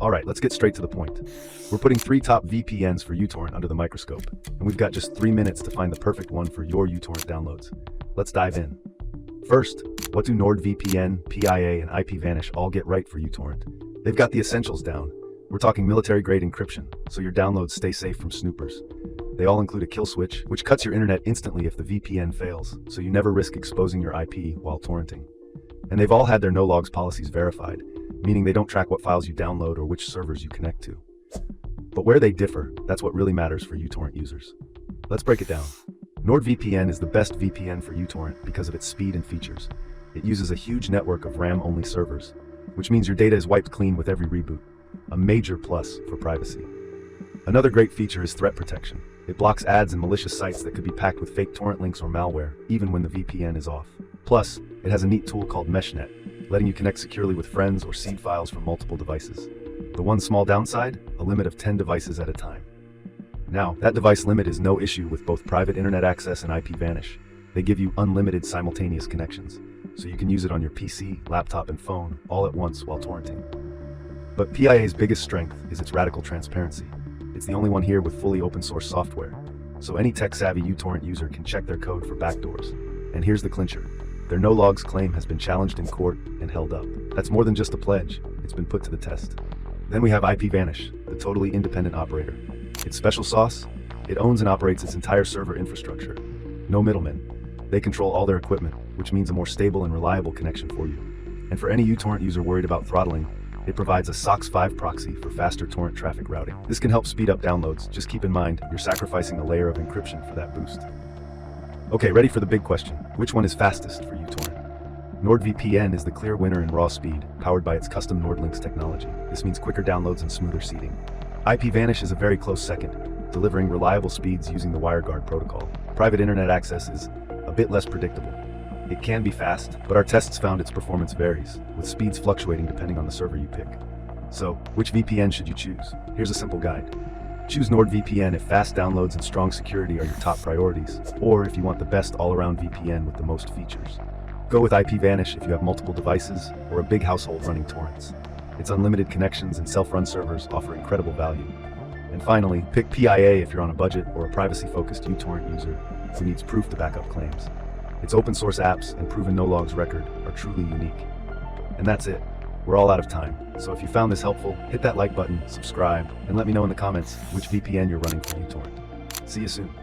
Alright, let's get straight to the point. We're putting 3 top VPNs for uTorrent under the microscope, and we've got just 3 minutes to find the perfect one for your uTorrent downloads. Let's dive in. First, what do NordVPN, PIA, and IPVanish all get right for uTorrent? They've got the essentials down. We're talking military-grade encryption, so your downloads stay safe from snoopers. They all include a kill switch, which cuts your internet instantly if the VPN fails, so you never risk exposing your IP while torrenting. And they've all had their no-logs policies verified, meaning they don't track what files you download or which servers you connect to. But where they differ, that's what really matters for uTorrent users. Let's break it down. NordVPN is the best VPN for uTorrent because of its speed and features. It uses a huge network of RAM-only servers, which means your data is wiped clean with every reboot, a major plus for privacy. Another great feature is threat protection. It blocks ads and malicious sites that could be packed with fake torrent links or malware, even when the VPN is off. Plus, it has a neat tool called MeshNet, letting you connect securely with friends or seed files from multiple devices. The one small downside, a limit of 10 devices at a time. Now, that device limit is no issue with both private internet access and IPVanish. They give you unlimited simultaneous connections, so you can use it on your PC, laptop, and phone all at once while torrenting. But PIA's biggest strength is its radical transparency. It's the only one here with fully open source software, so any tech-savvy uTorrent user can check their code for backdoors. And here's the clincher. Their no-logs claim has been challenged in court and held up. That's more than just a pledge, it's been put to the test. Then we have IPVanish, the totally independent operator. Its special sauce? It owns and operates its entire server infrastructure. No middlemen. They control all their equipment, which means a more stable and reliable connection for you. And for any uTorrent user worried about throttling, it provides a SOCKS 5 proxy for faster torrent traffic routing. This can help speed up downloads. Just keep in mind, you're sacrificing a layer of encryption for that boost. Okay, ready for the big question. Which one is fastest for uTorrent? NordVPN is the clear winner in raw speed, powered by its custom NordLynx technology. This means quicker downloads and smoother seeding. IPVanish is a very close second, delivering reliable speeds using the WireGuard protocol. Private internet access is a bit less predictable. It can be fast, but our tests found its performance varies, with speeds fluctuating depending on the server you pick. So, which VPN should you choose? Here's a simple guide. Choose NordVPN if fast downloads and strong security are your top priorities, or if you want the best all-around VPN with the most features. Go with IPVanish if you have multiple devices or a big household running torrents. Its unlimited connections and self-run servers offer incredible value. And finally, pick PIA if you're on a budget or a privacy-focused uTorrent user who needs proof to back up claims. Its open source apps and proven no-logs record are truly unique. And that's it. We're all out of time. So if you found this helpful, hit that like button, subscribe, and let me know in the comments which VPN you're running for uTorrent. See you soon.